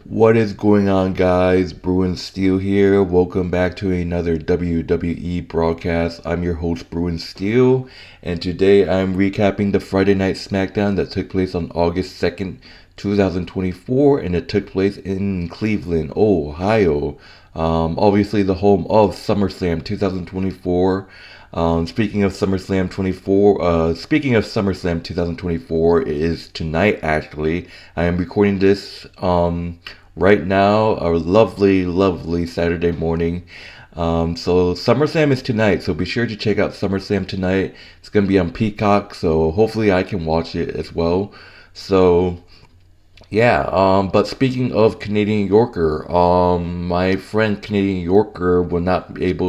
What is going on, guys? Bruin Steel here. Welcome back to another WWE broadcast. I'm your host, Bruin Steel, and today I'm recapping the Friday Night Smackdown that took place on August 2nd, 2024, and it took place in Cleveland, Ohio. Obviously, the home of SummerSlam 2024. Speaking of SummerSlam 2024, it is tonight actually. I am recording this right now, a lovely, lovely Saturday morning. So SummerSlam is tonight, so be sure to check out SummerSlam tonight. It's gonna be on Peacock, so hopefully I can watch it as well. So yeah, but speaking of Canadian Yorker, my friend Canadian Yorker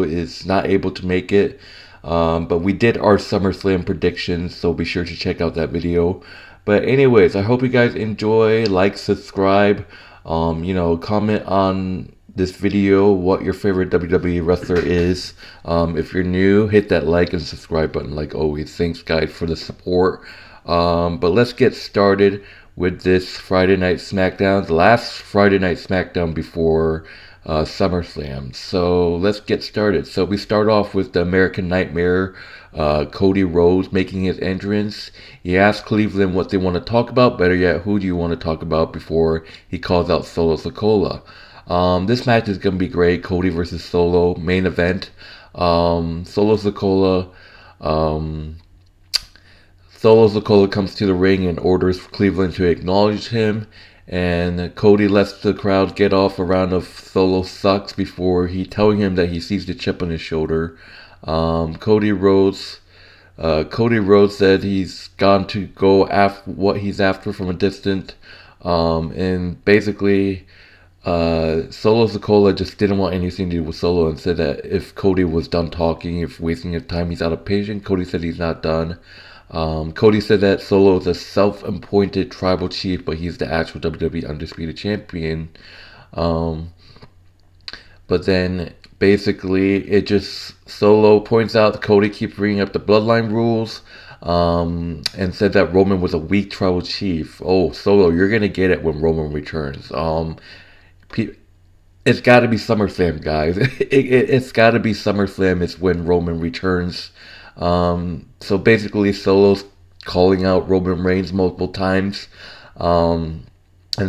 is not able to make it. But we did our SummerSlam predictions, so be sure to check out that video. But anyways, I hope you guys enjoy, like, subscribe, comment on this video what your favorite WWE wrestler is. If you're new, hit that like and subscribe button like always. Thanks guys for the support. But let's get started with this Friday Night Smackdown, the last Friday Night Smackdown before SummerSlam. So let's get started. So we start off with the American Nightmare, Cody Rhodes making his entrance. He asks Cleveland what they want to talk about. Better yet, who do you want to talk about before he calls out Solo Sikoa. This match is going to be great. Cody versus Solo, main event. Solo Sikoa. Solo Sikoa comes to the ring and orders Cleveland to acknowledge him. And Cody lets the crowd get off a round of Solo sucks before he telling him that he sees the chip on his shoulder. Cody Rhodes said he's gone to go after what he's after from a distance. And basically, Solo Sikoa just didn't want anything to do with Solo and said that if Cody was done talking, if wasting his time, he's out of patience. Cody said he's not done. Cody said that Solo is a self-appointed tribal chief, but he's the actual WWE Undisputed Champion. But then basically Solo points out that Cody keeps bringing up the Bloodline rules, and said that Roman was a weak tribal chief. Oh, Solo, you're gonna get it when Roman returns. It's got to be SummerSlam, guys. It's got to be SummerSlam. It's when Roman returns. So basically, Solo's calling out Roman Reigns multiple times. And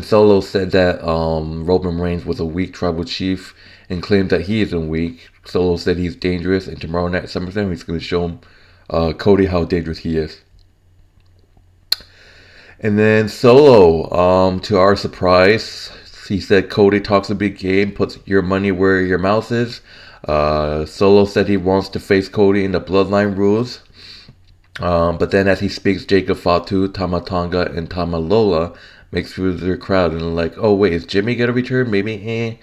Solo said that Roman Reigns was a weak tribal chief and claimed that he isn't weak. Solo said he's dangerous, and tomorrow night at SummerSlam, he's going to show him, Cody, how dangerous he is. And then Solo, to our surprise, he said Cody talks a big game, puts your money where your mouth is. Solo said he wants to face Cody in the Bloodline rules. But then as he speaks, Jacob Fatu, Tama Tonga, and Tama Lola makes through the crowd and like, oh wait, is Jimmy gonna return? Maybe.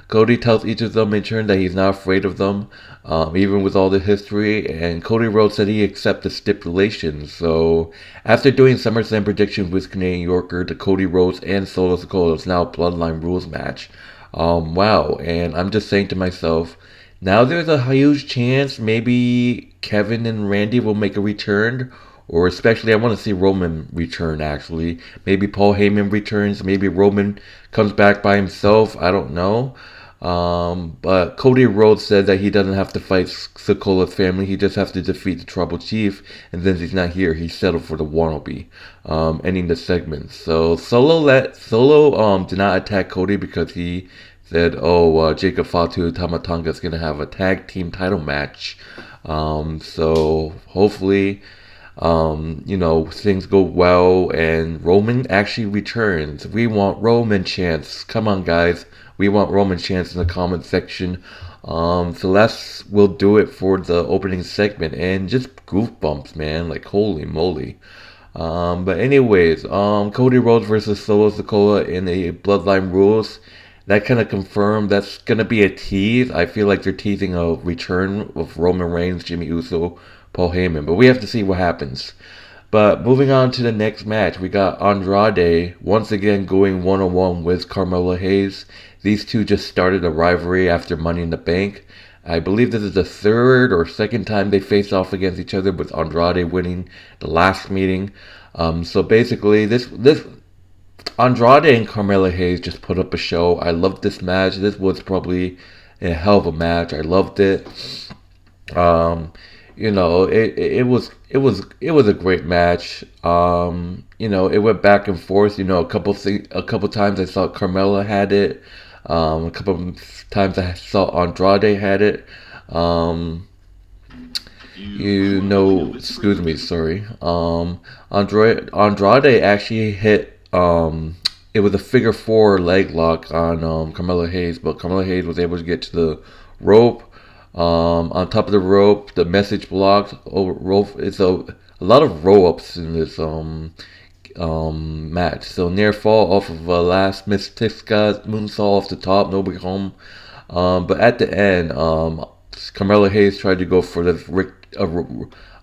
Cody tells each of them in turn that he's not afraid of them, even with all the history. And Cody Rhodes said he accepts the stipulations. So after doing SummerSlam predictions with Canadian Yorker, the Cody Rhodes and Solo Sikoa is now a Bloodline rules match. Wow. And I'm just saying to myself, now there's a huge chance maybe Kevin and Randy will make a return. Or especially, I want to see Roman return, actually. Maybe Paul Heyman returns. Maybe Roman comes back by himself. I don't know. But Cody Rhodes said that he doesn't have to fight Sikoa's family. He just has to defeat the Tribal Chief. And since he's not here, he settled for the wannabe, ending the segment. So Solo did not attack Cody because he said, Jacob Fatu and Tama Tonga is going to have a tag team title match. So hopefully, things go well and Roman actually returns. We want Roman chants. Come on, guys. We want Roman chants in the comment section. So we'll do it for the opening segment and just goosebumps, man. Like, holy moly. But anyways, Cody Rhodes versus Solo Sikoa in the Bloodline rules. That kind of confirmed that's going to be a tease. I feel like they're teasing a return of Roman Reigns, Jimmy Uso, Paul Heyman. But we have to see what happens. But moving on to the next match, we got Andrade once again going one-on-one with Carmelo Hayes. These two just started a rivalry after Money in the Bank. I believe this is the third or second time they face off against each other, with Andrade winning the last meeting. So basically, this Andrade and Carmelo Hayes just put up a show. I loved this match. This was probably a hell of a match. I loved it. Um, it was a great match. It went back and forth. A couple times I saw Carmella had it. A couple of times I saw Andrade had it. Um, excuse me, sorry. Andrade actually hit. It was a figure four leg lock on Carmelo Hayes, but Carmelo Hayes was able to get to the rope. On top of the rope, the message blocked. It's a lot of roll ups in this match. So near fall off of a last Mystiska moonsault off the top, nobody home. But at the end, Carmelo Hayes tried to go for the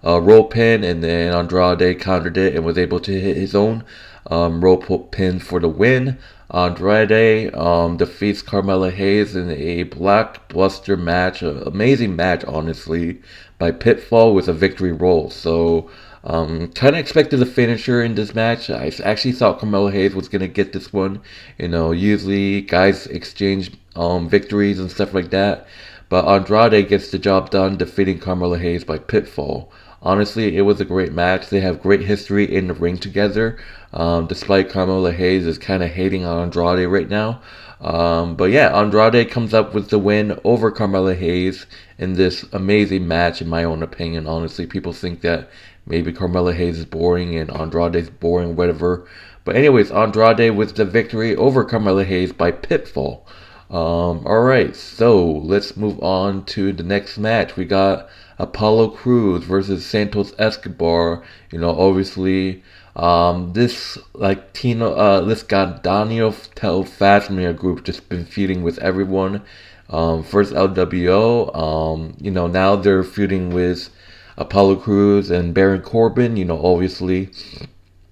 roll pin, and then Andrade countered it and was able to hit his own roll pin for the win. Andrade defeats Carmelo Hayes in a blockbuster match, an amazing match, honestly, by pinfall with a victory roll. So, kind of expected a finisher in this match. I actually thought Carmelo Hayes was going to get this one. Usually guys exchange victories and stuff like that. But Andrade gets the job done, defeating Carmelo Hayes by pinfall. Honestly, it was a great match. They have great history in the ring together, despite Carmelo Hayes is kind of hating on Andrade right now. But yeah, Andrade comes up with the win over Carmelo Hayes in this amazing match, in my own opinion. Honestly, people think that maybe Carmelo Hayes is boring and Andrade is boring, whatever. But anyways, Andrade with the victory over Carmelo Hayes by pinfall. Alright, so let's move on to the next match. We got Apollo Crews versus Santos Escobar. Obviously, this Daniel Fashmere group just been feuding with everyone. First LWO, now they're feuding with Apollo Crews and Baron Corbin. Obviously,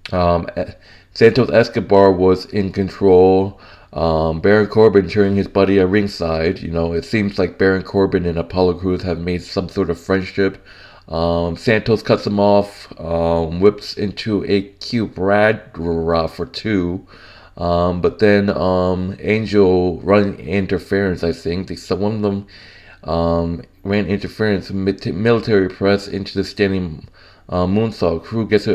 Santos Escobar was in control. Baron Corbin cheering his buddy at ringside. It seems like Baron Corbin and Apollo Crews have made some sort of friendship. Santos cuts him off, whips into a cute Brad for two. But then Angel run interference, I think. One of them ran interference, military press into the standing moonsault. Crew gets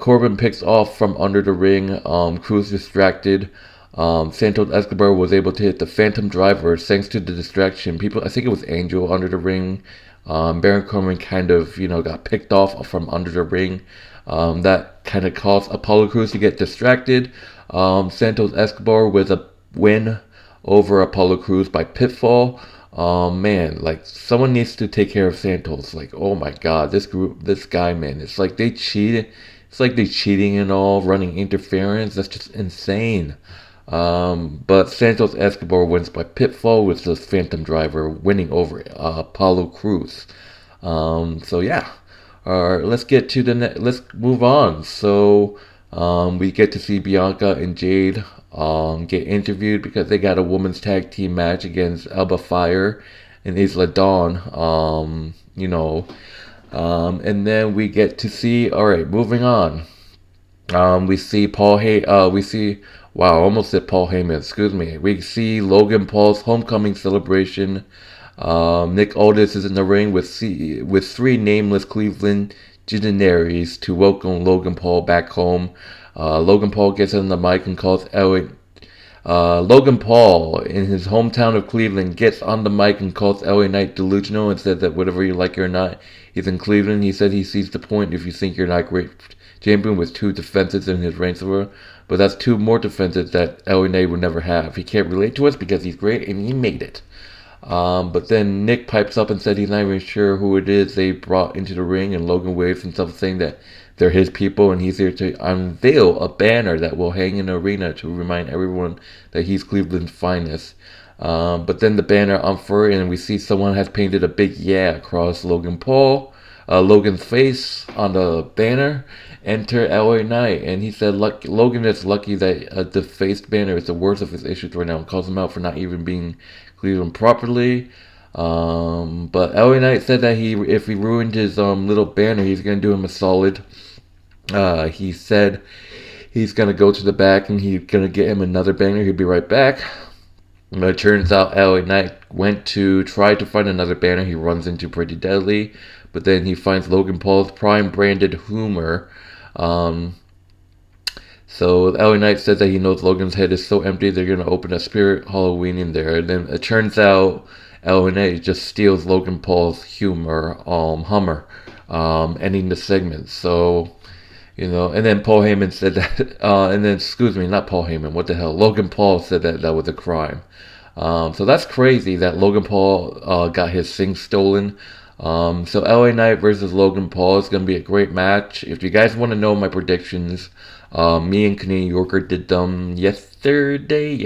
Corbin picks off from under the ring. Crew's distracted. Santos Escobar was able to hit the Phantom Driver thanks to the distraction. I think it was Angel under the ring. Baron Corbin kind of, got picked off from under the ring. That kind of caused Apollo Crews to get distracted. Santos Escobar with a win over Apollo Crews by pinfall. Man, someone needs to take care of Santos. Oh my God, this guy, man, it's like they cheated. It's like they cheating and all, running interference. That's just insane. But Santos Escobar wins by pinfall with the Phantom Driver, winning over Apollo Crews. So yeah, let's get to let's move on. So we get to see Bianca and Jade get interviewed because they got a women's tag team match against Alba Fyre and Isla Dawn. And then we get to see. All right, moving on. We see Paul Hay. Wow, I almost said Paul Heyman. Excuse me. We see Logan Paul's homecoming celebration. Nick Aldis is in the ring with three nameless Cleveland dignitaries to welcome Logan Paul back home. Logan Paul gets on the mic and calls Logan Paul, in his hometown of Cleveland, gets on the mic and calls LA Knight delusional and says that whatever you like or not, he's in Cleveland. He said he sees the point if you think you're not great champion with two defenses in his reign over. But that's two more defenses that LA Knight would never have. He can't relate to us because he's great and he made it. But then Nick pipes up and said he's not even sure who it is they brought into the ring, and Logan waves himself saying that they're his people and he's here to unveil a banner that will hang in the arena to remind everyone that he's Cleveland's finest. But then the banner unfurled and we see someone has painted a big yeah across Logan's face on the banner. Enter LA Knight, and he said Logan is lucky that the face banner is the worst of his issues right now and calls him out for not even being Cleveland properly. But LA Knight said that if he ruined his little banner, he's gonna do him a solid. He said he's going to go to the back and he's going to get him another banger. He'll be right back. But it turns out LA Knight went to try to find another banner. He runs into Pretty Deadly, but then he finds Logan Paul's Prime branded Humor. So LA Knight says that he knows Logan's head is so empty they're going to open a Spirit Halloween in there. And then it turns out LA Knight just steals Logan Paul's Hummer, ending the segment. So, and then Paul Heyman said that, not Paul Heyman, what the hell? Logan Paul said that that was a crime. So that's crazy that Logan Paul got his thing stolen. So LA Knight versus Logan Paul is going to be a great match. If you guys want to know my predictions, me and Canadian Yorker did them yesterday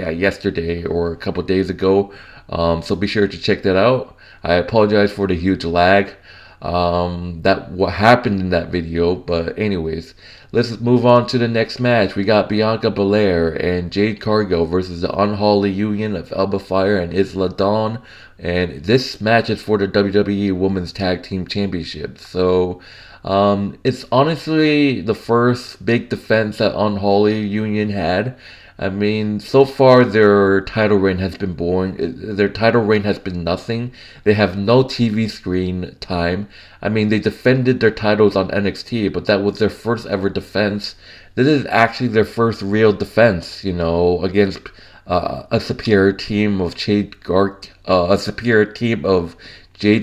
or a couple days ago. So be sure to check that out. I apologize for the huge lag. What happened in that video, but anyways, let's move on to the next match. We got Bianca Belair and Jade Cargill versus the Unholy Union of Alba, Fyre, and Isla, and this match is for the WWE Women's Tag Team Championship. So it's honestly the first big defense that Unholy Union had. I mean, so far their title reign has been boring. Their title reign has been nothing. They have no TV screen time. I mean, they defended their titles on NXT, but that was their first ever defense. This is actually their first real defense, against a superior team of Jade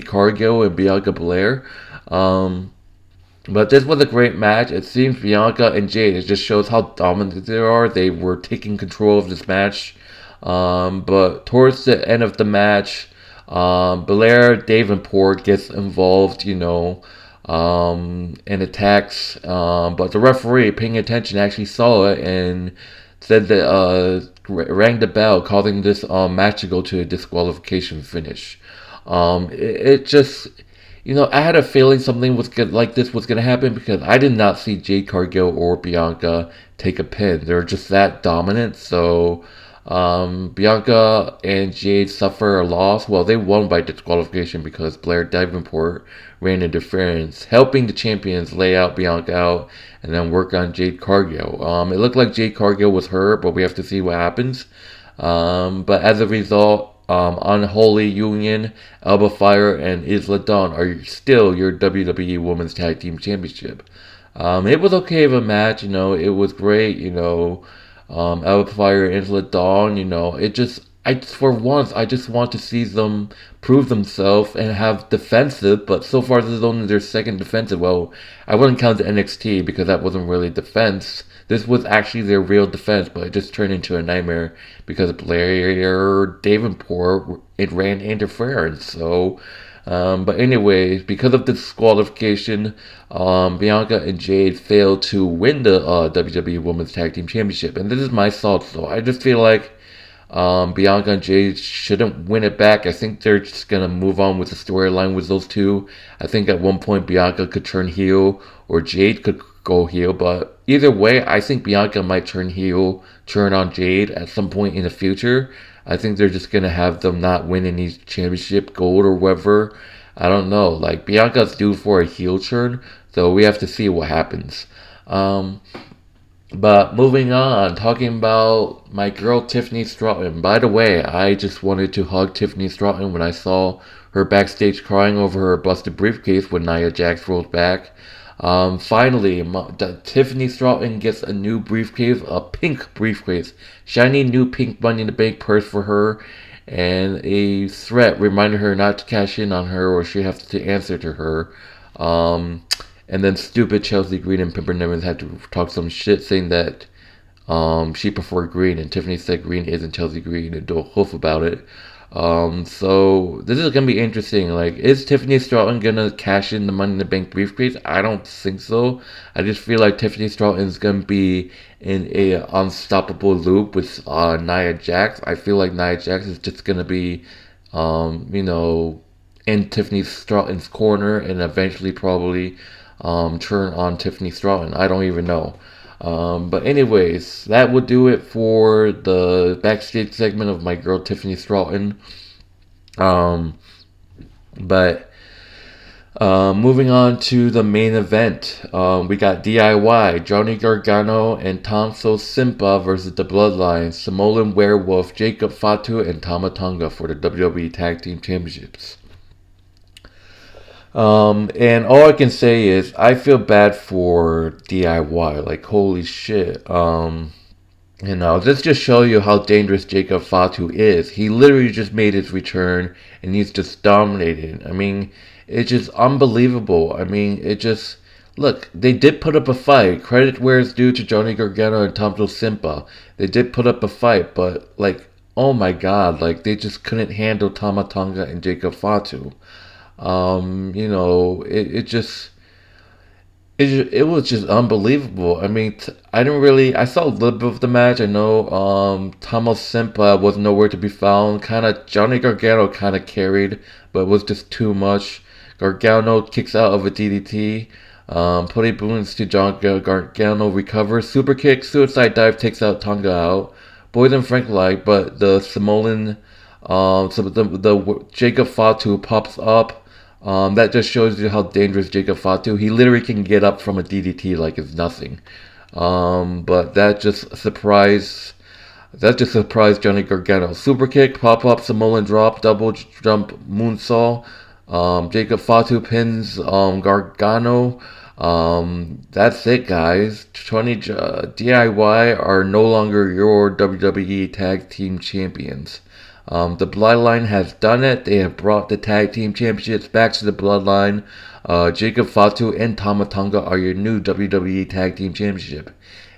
Cargill and Bianca Belair. But this was a great match. It seems Bianca and Jade, it just shows how dominant they are. They were taking control of this match. But towards the end of the match, Belair Davenport gets involved, and attacks. But the referee, paying attention, actually saw it and said that, rang the bell, causing this match to go to a disqualification finish. It just... I had a feeling something like this was going to happen because I did not see Jade Cargill or Bianca take a pin. They're just that dominant. So Bianca and Jade suffer a loss. Well, they won by disqualification because Blair Davenport ran interference, helping the champions lay out Bianca out and then work on Jade Cargill. It looked like Jade Cargill was hurt, but we have to see what happens. But as a result, Unholy Union, Alba, Fyre, and Isla are still your WWE Women's Tag Team Championship. It was okay of a match, it was great, Alba, Fyre, and Isla, for once, I just want to see them prove themselves and have defensive, but so far this is only their second defensive. Well, I wouldn't count the NXT because that wasn't really defense. This was actually their real defense, but it just turned into a nightmare because Blair Davenport, it ran interference. So, but anyways, because of the disqualification, Bianca and Jade failed to win the WWE Women's Tag Team Championship. And this is my thoughts, though. I just feel like Bianca and Jade shouldn't win it back. I think they're just going to move on with the storyline with those two. I think at one point Bianca could turn heel or Jade could go heel, but either way, I think Bianca might turn heel, turn on Jade at some point in the future. I think they're just going to have them not win any championship, gold or whatever. I don't know. Like, Bianca's due for a heel turn, so we have to see what happens. But moving on, talking about my girl Tiffany Stratton. By the way, I just wanted to hug Tiffany Stratton when I saw her backstage crying over her busted briefcase when Nia Jax rolled back. Finally, Tiffany Stratton gets a new briefcase, a pink briefcase. Shiny new pink Money in the Bank purse for her. And a threat reminding her not to cash in on her or she has to answer to her. And then stupid Chelsea Green and Pimpernel Nevins had to talk some shit saying that she preferred Green. And Tiffany said Green isn't Chelsea Green and don't hoof about it. So this is gonna be interesting. Like, is Tiffany Stratton gonna cash in the Money in the Bank briefcase? I don't think so. I just feel like Tiffany Stratton's gonna be in a unstoppable loop with Nia Jax. I feel like Nia Jax is just gonna be, in Tiffany Stratton's corner and eventually probably turn on Tiffany Stratton. I don't even know. But anyways, that would do it for the backstage segment of my girl Tiffany Stratton. But Moving on to the main event, we got DIY, Johnny Gargano and Tommaso Ciampa versus the Bloodline, Samoan Werewolf, Jacob Fatu, and Tama Tonga for the WWE Tag Team Championships. And all I can say is I feel bad for DIY. Like, holy shit. This just show you how dangerous Jacob Fatu is. He literally just made his return and he's just dominating. I mean, it's just unbelievable. I mean, look, they did put up a fight. Credit where it's due to Johnny Gargano and Tommaso Ciampa. They did put up a fight, but like, oh my god, like they just couldn't handle Tama Tonga and Jacob Fatu. It was just unbelievable. I mean, I saw a little bit of the match. I know, Thomas Ciampa was nowhere to be found. Johnny Gargano kind of carried, but it was just too much. Gargano kicks out of a DDT. Putty Boons to Gargano recovers. Super kick, suicide dive takes out Tonga out. Boyden Frank like, but the Samoan, the Jacob Fatu pops up. That just shows you how dangerous Jacob Fatu. He literally can get up from a DDT like it's nothing. But that just surprised Johnny Gargano. Super kick, pop up, Samoan drop, double jump moonsault. Jacob Fatu pins Gargano. That's it, guys. DIY are no longer your WWE Tag Team Champions. The Bloodline has done it. They have brought the Tag Team Championships back to the Bloodline. Jacob Fatu and Tama Tonga are your new WWE Tag Team Championship.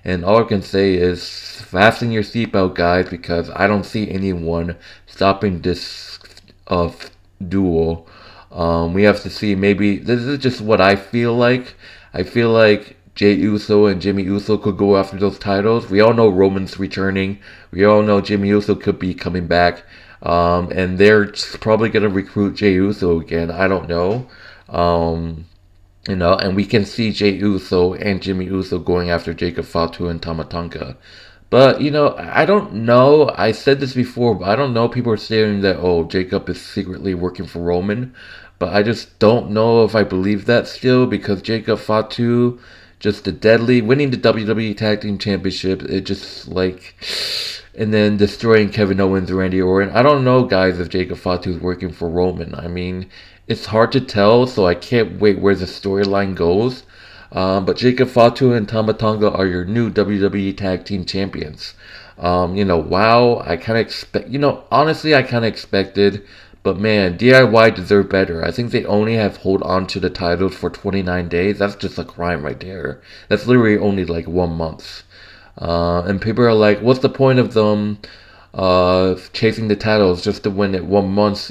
And all I can say is fasten your seatbelt, guys, because I don't see anyone stopping this duel. We have to see. Maybe this is just what I feel like. I feel like Jey Uso and Jimmy Uso could go after those titles. We all know Roman's returning. We all know Jimmy Uso could be coming back. And they're probably going to recruit Jey Uso again. I don't know. And we can see Jey Uso and Jimmy Uso going after Jacob Fatu and Tama Tonga. But, I don't know. I said this before, but I don't know. People are saying that, oh, Jacob is secretly working for Roman. But I just don't know if I believe that still, because Jacob Fatu, just the deadly, winning the WWE Tag Team Championship, it just like, and then destroying Kevin Owens and Randy Orton. I don't know, guys, if Jacob Fatu is working for Roman. I mean, it's hard to tell, so I can't wait where the storyline goes. But Jacob Fatu and Tama Tonga are your new WWE Tag Team Champions. Wow, I kind of honestly, I kind of expected. But man, DIY deserve better. I think they only have hold on to the titles for 29 days. That's just a crime right there. That's literally only like 1 month. And people are like, what's the point of them chasing the titles just to win it 1 month?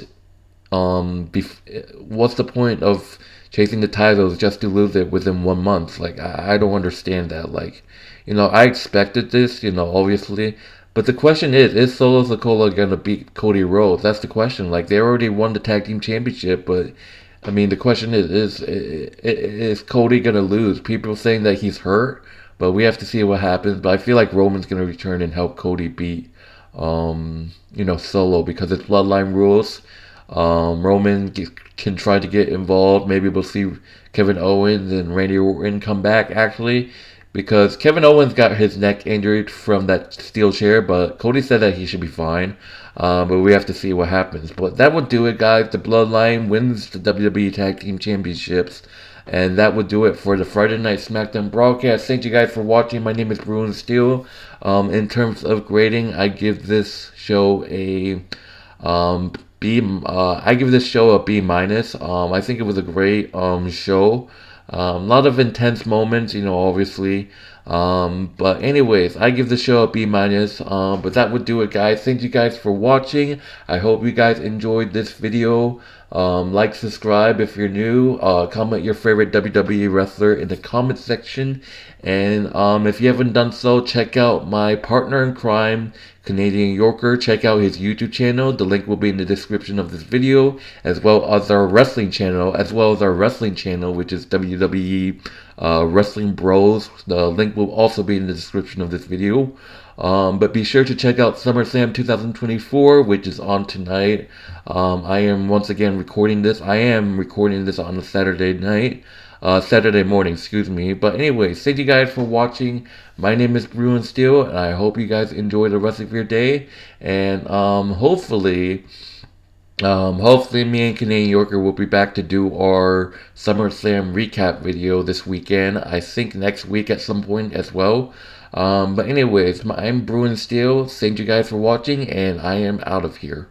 What's the point of chasing the titles just to lose it within 1 month? Like, I don't understand that. Like, I expected this, obviously. But the question is Solo Sikoa going to beat Cody Rhodes? That's the question. Like, they already won the Tag Team Championship, but, I mean, the question is Cody going to lose? People are saying that he's hurt, but we have to see what happens. But I feel like Roman's going to return and help Cody beat, Solo, because it's Bloodline rules. Roman can try to get involved. Maybe we'll see Kevin Owens and Randy Orton come back, actually. Because Kevin Owens got his neck injured from that steel chair, but Cody said that he should be fine. But we have to see what happens. But that would do it, guys. The Bloodline wins the WWE Tag Team Championships. And that would do it for the Friday Night Smackdown broadcast. Thank you guys for watching. My name is Bruin Steele. In terms of grading, I give this show a B. I give this show a B minus. I think it was a great show. A lot of intense moments, obviously. But anyways, I give the show a B minus. But that would do it, guys. Thank you guys for watching. I hope you guys enjoyed this video. Like, subscribe if you're new. Comment your favorite WWE wrestler in the comment section. And if you haven't done so, check out my partner in crime, Canadian Yorker. Check out his YouTube channel. The link will be in the description of this video, as well as our wrestling channel, which is WWE Wrestling Bros. The link will also be in the description of this video. But be sure to check out SummerSlam 2024, which is on tonight. I am once again recording this. I am recording this on a Saturday night. Saturday morning, excuse me. But anyways, thank you guys for watching. My name is Bruin Steel, and I hope you guys enjoy the rest of your day. And hopefully me and Canadian Yorker will be back to do our SummerSlam recap video this weekend. I think next week at some point as well. But anyways, I'm Bruin Steel. Thank you guys for watching, and I am out of here.